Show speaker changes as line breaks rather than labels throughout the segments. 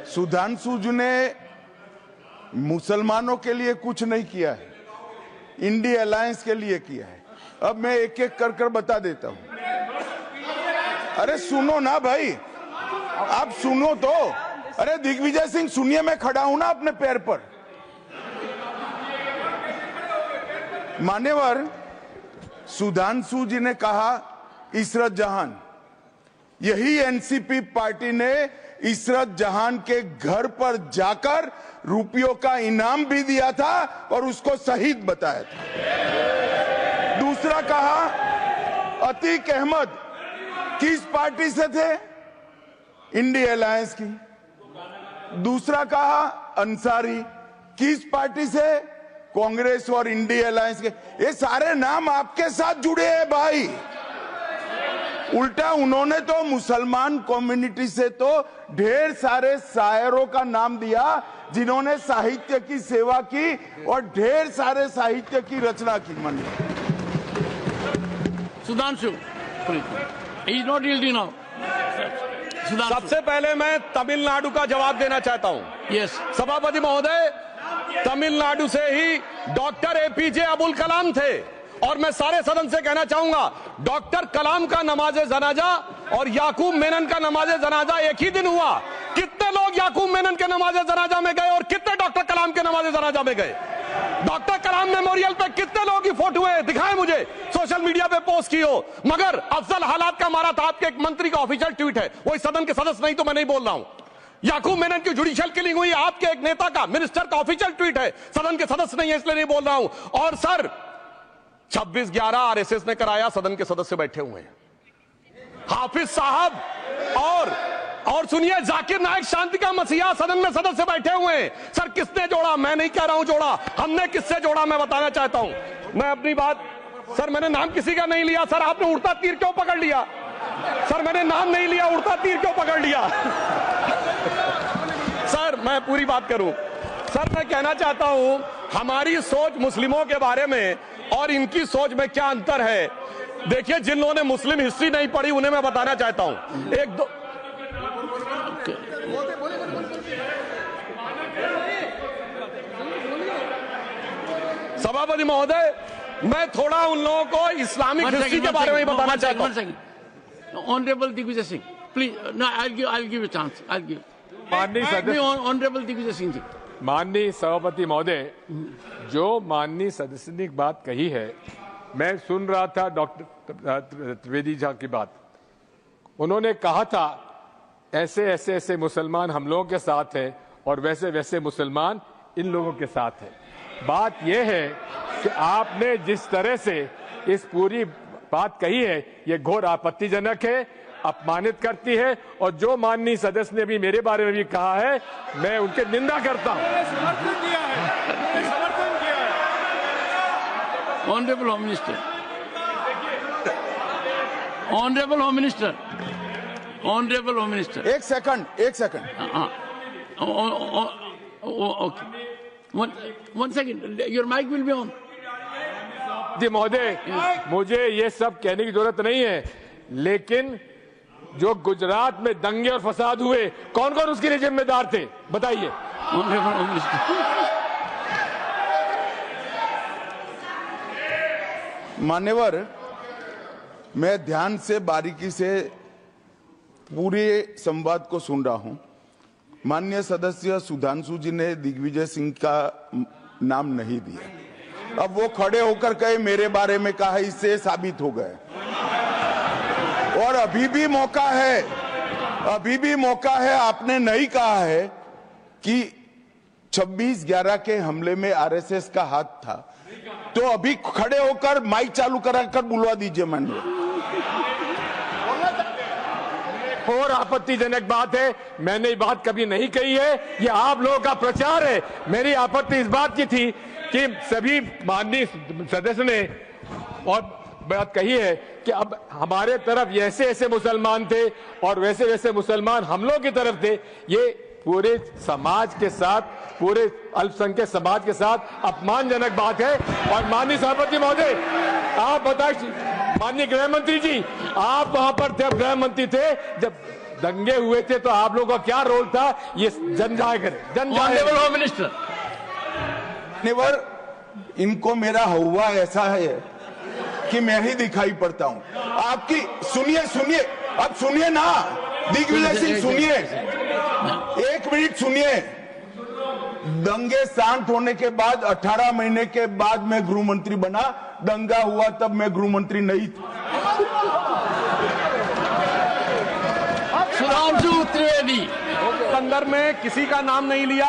सुधांशु जी ने मुसलमानों के लिए कुछ नहीं किया है, इंडिया अलायंस के लिए किया है। अब मैं एक एक कर कर बता देता हूं। अरे सुनो ना भाई, आप सुनो तो। अरे दिग्विजय सिंह सुनिए, मैं खड़ा हूं ना अपने पैर पर। मान्यवर सुधांशु जी ने कहा इशरत जहान, यही एनसीपी पार्टी ने इशरत जहान के घर पर जाकर रुपयों का इनाम भी दिया था और उसको शहीद बताया था। दूसरा कहा अतीक अहमद किस पार्टी से थे? इंडिया अलायंस की। दूसरा कहा अंसारी किस पार्टी से? कांग्रेस और इंडिया अलायंस के। ये सारे नाम आपके साथ जुड़े हैं भाई। उल्टा उन्होंने तो मुसलमान कम्युनिटी से तो ढेर सारे शायरों का नाम दिया जिन्होंने साहित्य की सेवा की और ढेर सारे साहित्य की रचना की। मन
Sudhanshu is not yielding now.
सबसे पहले मैं तमिलनाडु का जवाब देना चाहता हूं।
यस
सभापति महोदय, तमिलनाडु से ही डॉक्टर एपीजे अब्दुल कलाम थे और मैं सारे सदन से कहना चाहूंगा डॉक्टर कलाम का नमाजे जनाजा और याकूब मेनन का नमाजे जनाजा एक ही दिन हुआ। कितने लोग याकूब मेनन के नमाजे जनाजा में गए और कितने डॉक्टर कलाम के नमाजे जनाजा में गए? डॉक्टर कलाम मेमोरियल पे कितने लोगों की फोटो है? दिखाएं मुझे, सोशल मीडिया पे पोस्ट की हो। मगर अफजल हालात का मारा था आपके एक मंत्री का ऑफिशियल ट्वीट है, वो इस सदन के सदस्य नहीं तो मैं नहीं बोल रहा हूं। याकूब मेनन की जुडिशियल किलिंग हुई आपके एक नेता का, मिनिस्टर का ऑफिशियल ट्वीट है, सदन के सदस्य नहीं है इसलिए नहीं बोल रहा हूं। और सर 26/11 आरएसएस ने कराया, सदन के सदस्य बैठे हुए हैं। हाफिज साहब और सुनिए जाकिर नायक शांति का मसीहा सदन में सदस्य बैठे हुए हैं। सर किसने जोड़ा? मैं नहीं कह रहा हूं जोड़ा, हमने किससे जोड़ा मैं बताना चाहता हूं। मैं अपनी बात, सर मैंने नाम किसी का नहीं लिया। सर आपने उड़ता तीर क्यों पकड़ लिया? सर मैंने नाम नहीं लिया, उड़ता तीर क्यों पकड़ लिया? सर मैं पूरी बात करूं। सर मैं कहना चाहता हूं हमारी सोच मुस्लिमों के बारे में और इनकी सोच में क्या अंतर है। देखिए जिन लोगों ने मुस्लिम हिस्ट्री नहीं पढ़ी उन्हें मैं बताना चाहता हूं। एक दो सभापति महोदय, मैं थोड़ा उन लोगों को इस्लामिक हिस्ट्री के बारे में बताना चाहता हूं।
Honourable Digvijay Singh please, no I give a chance, I give.
माननीय सदस्य,
ऑनरेबल दिग्विजय सिंह जी।
माननीय सभापति महोदय, जो माननीय सदस्य ने बात कही है, मैं सुन रहा था डॉक्टर त्रिवेदी जी की बात। उन्होंने कहा था ऐसे ऐसे ऐसे मुसलमान हम लोगों के साथ हैं और वैसे वैसे मुसलमान इन लोगों के साथ हैं। बात यह है कि आपने जिस तरह से इस पूरी बात कही है ये घोर आपत्तिजनक है, अपमानित करती है। और जो माननीय सदस्य ने भी मेरे बारे में भी कहा है, मैं उनके निंदा करता हूं।
Honourable home minister, honourable home minister, honourable home minister,
एक second.
Okay, one second, your mic will be on.
जी महोदय, मुझे ये सब कहने की जरूरत नहीं है, लेकिन जो गुजरात में दंगे और फसाद हुए कौन कौन उसके लिए जिम्मेदार थे बताइए।
Honourable home minister.
मान्यवर, मैं ध्यान से बारीकी से पूरे संवाद को सुन रहा हूं। माननीय सदस्य सुधांशु जी ने दिग्विजय सिंह का नाम नहीं दिया। अब वो खड़े होकर कहे मेरे बारे में कहा, इससे साबित हो गए। और अभी भी मौका है। आपने नहीं कहा है कि 26/11 के हमले में आरएसएस का हाथ था, तो अभी खड़े होकर माइक चालू कराकर बुलवा दीजिए। माननीय,
और आपत्तिजनक बात है, मैंने ये बात कभी नहीं कही है, ये आप लोगों का प्रचार है। मेरी आपत्ति इस बात की थी कि सभी माननीय सदस्य ने और बात कही है कि अब हमारे तरफ ऐसे ऐसे मुसलमान थे और वैसे वैसे मुसलमान हम लोगों की तरफ थे। ये पूरे समाज के साथ, पूरे अल्पसंख्यक समाज के साथ अपमानजनक बात है। और माननीय सभापति महोदय, आप बताइए, माननीय गृह मंत्री जी, आप वहां पर थे, गृह मंत्री थे, जब दंगे हुए थे तो आप लोगों का क्या रोल था, ये जन जाहिर करें, जन जाहिर।
Honourable home minister.
नेवर, इनको मेरा हवा ऐसा है कि मैं ही दिखाई पड़ता हूं आपकी। सुनिए सुनिए, अब सुनिए ना दिग्विजय सिंह, सुनिए 1 मिनट सुनिए। दंगे शांत होने के बाद 18 महीने के बाद मैं गृह मंत्री बना, दंगा हुआ तब मैं गृह मंत्री नहीं था।
सुधांशु त्रिवेदी।
संदर्भ में किसी का नाम नहीं लिया।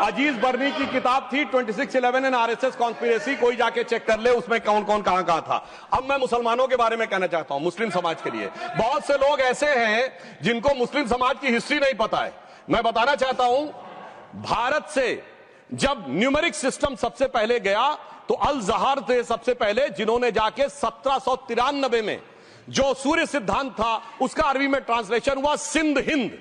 अजीज बर्नी की किताब थी 2611 एंड आरएसएस कॉन्स्पिरेसी, कोई जाके चेक कर ले उसमें कौन कौन कहां कहां था। अब मैं मुसलमानों के बारे में कहना चाहता हूं, मुस्लिम समाज के लिए। बहुत से लोग ऐसे हैं जिनको मुस्लिम समाज की हिस्ट्री नहीं पता है। मैं बताना चाहता हूं, भारत से जब न्यूमेरिक सिस्टम सबसे पहले गया तो अल जहार थे सबसे पहले, जिन्होंने जाके 1793 में जो सूर्य सिद्धांत था उसका अरबी में ट्रांसलेशन हुआ सिंध हिंद।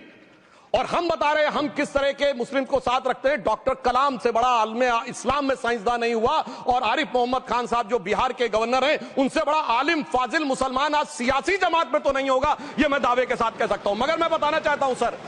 और हम बता रहे हैं हम किस तरह के मुस्लिम को साथ रखते हैं। डॉक्टर कलाम से बड़ा आलिम इस्लाम में साइंसदान नहीं हुआ, और आरिफ मोहम्मद खान साहब जो बिहार के गवर्नर हैं, उनसे बड़ा आलिम फाजिल मुसलमान आज सियासी जमात में तो नहीं होगा, ये मैं दावे के साथ कह सकता हूं। मगर मैं बताना चाहता हूं सर,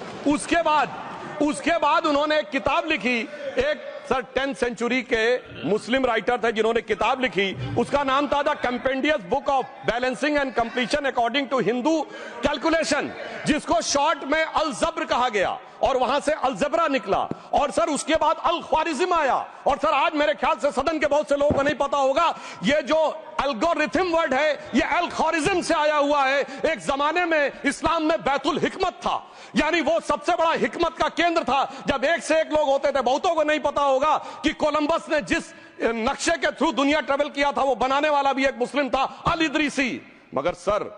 उसके बाद उन्होंने एक किताब लिखी, एक सर 10th सेंचुरी के मुस्लिम राइटर थे जिन्होंने किताब लिखी, उसका नाम था the compendious book of balancing and completion according to Hindu calculation, जिसको शॉर्ट में अल जब्र कहा गया, और वहां से अलजबरा निकला। और सर उसके बाद अल ख्वारिज्म आया। और सर आज मेरे ख्याल से सदन के बहुत से लोगों को नहीं पता होगा, ये जो एल्गोरिथम वर्ड है ये अल ख्वारिज्म से आया हुआ है। एक जमाने में इस्लाम में बैतुल हिकमत था, यानी वो सबसे बड़ा हिकमत का केंद्र था, जब एक से एक लोग होते थे। बहुतों को नहीं पता होगा कि कोलंबस ने जिस नक्शे के थ्रू दुनिया ट्रेवल किया था वो बनाने वाला भी एक मुस्लिम था, अल इदरीसी। मगर सर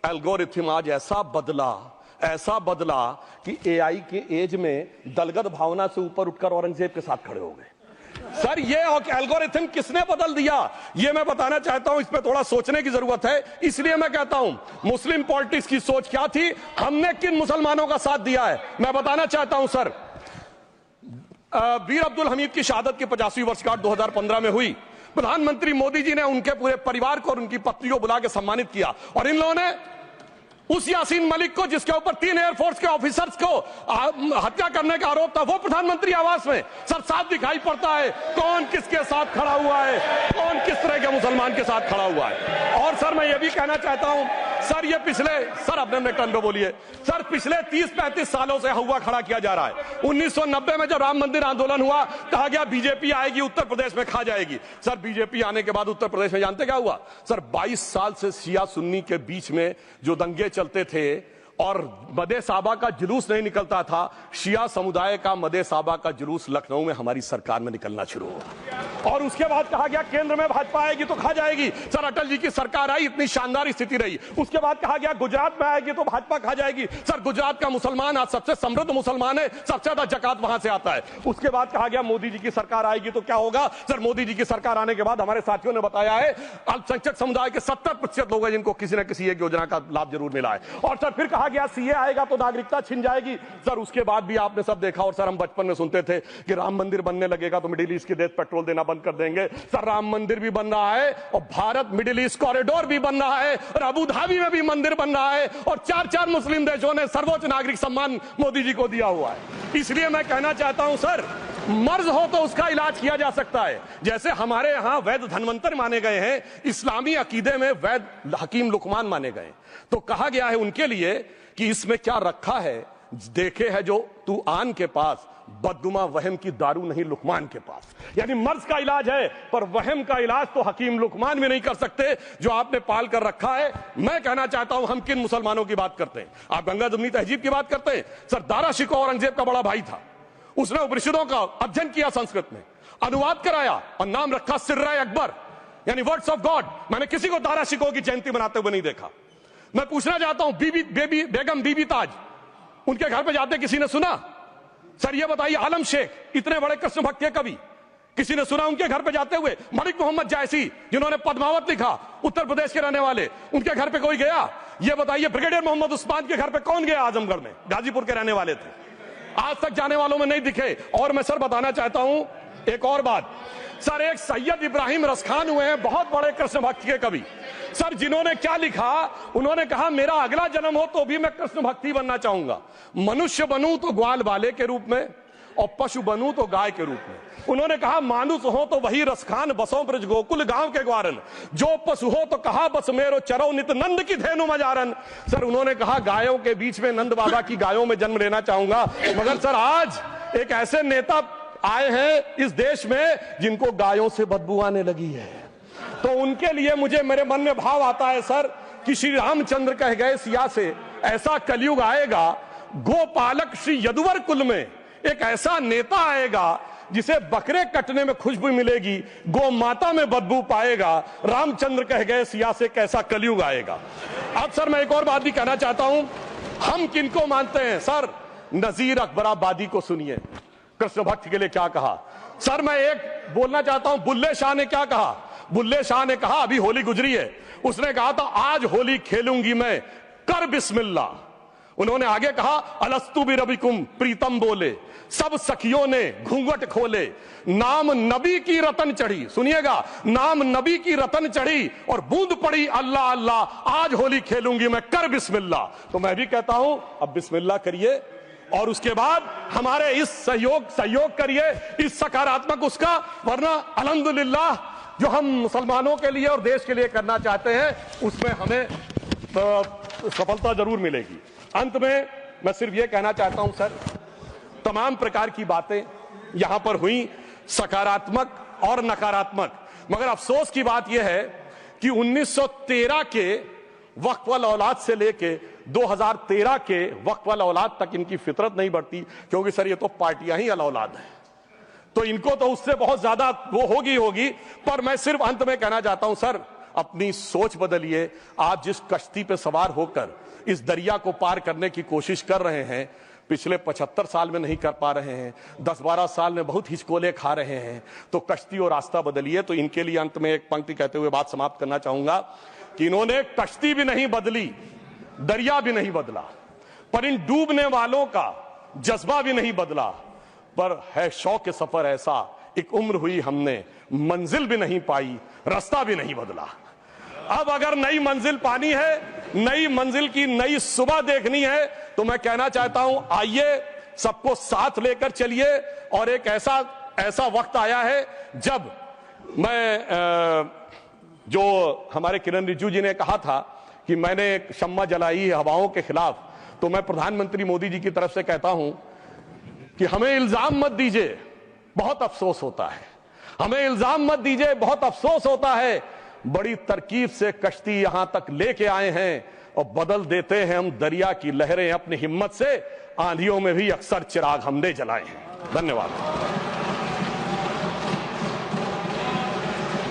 एल्गोरिथम आज ऐसा बदला कि एआई के एज में दलगत भावना से ऊपर उठकर औरंगजेब के साथ खड़े हो गए। सर ये एल्गोरिथम किसने बदल दिया, ये मैं बताना चाहता हूं। इस पे थोड़ा सोचने की जरूरत है। इसलिए मैं कहता हूं मुस्लिम पॉलिटिक्स की सोच क्या थी, हमने किन मुसलमानों का साथ दिया है, मैं बताना चाहता हूं सर। वीर अब्दुल हमीद की शहादत की 50वीं वर्षगांठ 2015 में हुई। प्रधानमंत्री मोदी जी ने उनके पूरे परिवार को और उनकी पत्नी को बुला के सम्मानित किया, और इन लोगों ने उस यासीन मलिक को, जिसके ऊपर 3 एयरफोर्स के ऑफिसर्स को हत्या करने का आरोप था, वो प्रधानमंत्री आवास में सर साफ दिखाई पड़ता है कौन किसके साथ खड़ा हुआ है, कौन किस तरह के मुसलमान के साथ खड़ा हुआ है। और सर मैं ये भी कहना चाहता हूं सर, ये सर अपने टर्न पे बोलिए सर, पिछले 30-35 सालों से हुआ खड़ा किया जा रहा है। 1990 में जब राम मंदिर आंदोलन हुआ, कहा गया बीजेपी आएगी उत्तर प्रदेश में खा जाएगी। सर बीजेपी आने के बाद उत्तर प्रदेश में जानते क्या हुआ सर, 22 साल से शिया सुन्नी के बीच में जो दंगे चलते थे और मदे साबा का जुलूस नहीं निकलता था, शिया समुदाय का मदे साबा का जुलूस लखनऊ में हमारी सरकार में निकलना शुरू हुआ। और उसके बाद कहा गया केंद्र में भाजपा आएगी तो खा जाएगी। सर अटल जी की सरकार आई, इतनी शानदार स्थिति रही। उसके बाद कहा गया गुजरात में आएगी तो भाजपा खा जाएगी। सर गुजरात का मुसलमान आज सबसे समृद्ध मुसलमान है, सबसे ज्यादा जकात वहां से आता है। उसके बाद कहा गया मोदी जी की सरकार आएगी तो क्या होगा। सर मोदी जी की सरकार आने के बाद हमारे साथियों ने बताया है अल्पसंख्यक समुदाय के 70% लोग हैं जिनको किसी न किसी एक योजना का लाभ जरूर मिला है। और सर फिर कहा गया सीए आएगा तो नागरिकता छिन जाएगी। सर उसके बाद भी आपने सब देखा, और सर हम बचपन में सुनते थे कि राम मंदिर बनने लगेगा तो मिडिल ईस्ट के देश पेट्रोल देना बंद कर देंगे। सर राम मंदिर भी बन रहा है, और भारत मिडिल ईस्ट कॉरिडोर भी बन रहा है, और अबू धाबी में भी मंदिर बन रहा है, और 4 मुस्लिम देशों ने सर्वोच्च नागरिक सम्मान मोदी जी को दिया हुआ है। इसलिए मैं कहना चाहता हूं सर, मर्ज हो तो उसका इलाज किया जा सकता है। जैसे हमारे यहां वैद धन्वंतर माने गए हैं, इस्लामी अकीदे में वैद हकीम लुकमान माने गए, तो कहा गया है उनके लिए कि इसमें क्या रखा है, देखे है जो तू आन के पास, बददुमा वहम की दारू नहीं लुकमान के पास। यानी मर्ज का इलाज है, पर वहम का इलाज तो हकीम लुकमान भी नहीं कर सकते जो आपने पाल कर रखा है। मैं कहना चाहता हूं हम किन मुसलमानों की बात करते हैं। आप गंगा जमुनी तहजीब की बात करते हैं। सर दारा शिकोह औरंगजेब का बड़ा भाई था, उसने उपनिषदों का अध्ययन किया, संस्कृत में अनुवाद कराया और नाम रखा सिर्रा अकबर, यानी वर्ड्स ऑफ गॉड। मैंने किसी को दारा शिकोह की जयंती मनाते हुए नहीं देखा। मैं पूछना चाहता हूं बेगम बीबी ताज, उनके घर पे जाते किसी ने सुना? सर ये बताइए, आलम शेख, इतने बड़े कृष्ण भक्त के कवि, किसी ने सुना उनके घर पे जाते हुए? मलिक मोहम्मद जायसी, जिन्होंने पद्मावत लिखा, उत्तर प्रदेश के रहने वाले, उनके घर पे कोई गया? ये बताइए ब्रिगेडियर मोहम्मद उस्मान के घर पे कौन गया? आजमगढ़ में, गाजीपुर के रहने वाले थे, आज तक जाने वालों में नहीं दिखे। और मैं सर बताना चाहता हूं एक और बात सर, एक सैयद इब्राहिम रसखान हुए हैं बहुत बड़े कृष्ण भक्ति के कवि सर, जिन्होंने क्या लिखा, उन्होंने कहा मेरा अगला जन्म हो तो भी मैं कृष्ण भक्ति बनना चाहूंगा, मनुष्य बनूं तो ग्वाल बाले के रूप में और पशु बनूं तो गाय के रूप में। उन्होंने कहा मानुष हो तो वही रसखान बसों ब्रज गोकुल गांव के ग्वारन, जो पशु हो तो कहा बस मेरो चरो नित नंद की धेनु मजारन। सर उन्होंने कहा गायों के बीच में नंद बाबा की गायों में जन्म लेना चाहूंगा, मगर सर आज एक ऐसे नेता आए हैं इस देश में जिनको गायों से बदबू आने लगी है, तो उनके लिए मुझे मेरे मन में भाव आता है सर कि श्री रामचंद्र कह गए सिया से ऐसा कलयुग आएगा, गोपालक श्री यदुवर कुल में एक ऐसा नेता आएगा जिसे बकरे कटने में खुशबू मिलेगी, गौ माता में बदबू पाएगा। रामचंद्र कह गए सिया से कैसा कलयुग आएगा। अब सर मैं एक और बात भी कहना चाहता हूं, हम किनको मानते हैं सर, नजीर अकबराबादी को सुनिए, कृष्ण भक्त के लिए क्या कहा। सर मैं एक बोलना चाहता हूं, बुल्ले शाह ने क्या कहा। बुल्ले शाह ने कहा, अभी होली गुजरी है, उसने कहा था आज होली खेलूंगी मैं, कर बिस्मिल्लाह। उन्होंने आगे कहा अलस्तु भी रबिकुम प्रीतम बोले, सब सखियों ने घूंघट खोले, नाम नबी की रतन चढ़ी, सुनिएगा, नाम नबी की रतन चढ़ी और बूंद पड़ी अल्लाह अल्लाह, आज होली खेलूंगी मैं, कर बिस्मिल्लाह। तो मैं भी कहता हूं अब बिस्मिल्लाह करिए और उसके बाद हमारे इस सहयोग करिए, इस सकारात्मक उसका, वरना अल्हम्दुलिल्लाह जो हम मुसलमानों के लिए और देश के लिए करना चाहते हैं उसमें हमें सफलता जरूर मिलेगी। अंत में मैं सिर्फ यह कहना चाहता हूं सर, तमाम प्रकार की बातें यहां पर हुई, सकारात्मक और नकारात्मक, मगर अफसोस की बात यह है कि 1913 के वक्फ वाल औलाद से लेके 2013 के वक्फ वाल औलाद तक इनकी फितरत नहीं बढ़ती, क्योंकि सर ये तो पार्टियां ही अल औलाद हैं, तो इनको तो उससे बहुत ज्यादा वो होगी। पर मैं सिर्फ अंत में कहना चाहता हूं सर, अपनी सोच बदलिए। आप जिस कश्ती पे सवार होकर इस दरिया को पार करने की कोशिश कर रहे हैं, पिछले 75 साल में नहीं कर पा रहे हैं, 10-12 साल में बहुत हिचकोले खा रहे हैं, तो कश्ती और रास्ता बदलिए। तो इनके लिए अंत में एक पंक्ति कहते हुए बात समाप्त करना चाहूंगा कि इन्होंने कश्ती भी नहीं बदली, दरिया भी नहीं बदला, पर इन डूबने वालों का जज्बा भी नहीं बदला, पर है शौक के सफर ऐसा, एक उम्र हुई हमने मंजिल भी नहीं पाई, रास्ता भी नहीं बदला। अब अगर नई मंजिल पानी है, नई मंजिल की नई सुबह देखनी है, तो मैं कहना चाहता हूं आइए सबको साथ लेकर चलिए। और एक ऐसा वक्त आया है जब मैं जो हमारे किरण रिजिजू जी ने कहा था कि मैंने शम्मा जलाई है हवाओं के खिलाफ, तो मैं प्रधानमंत्री मोदी जी की तरफ से कहता हूं कि हमें इल्जाम मत दीजिए, बहुत अफसोस होता है, हमें इल्जाम मत दीजिए, बहुत अफसोस होता है। बड़ी तरकीब से कश्ती यहां तक लेके आए हैं और बदल देते हैं हम दरिया की लहरें अपनी हिम्मत से, आंधियों में भी अक्सर चिराग हमने जलाए हैं। धन्यवाद।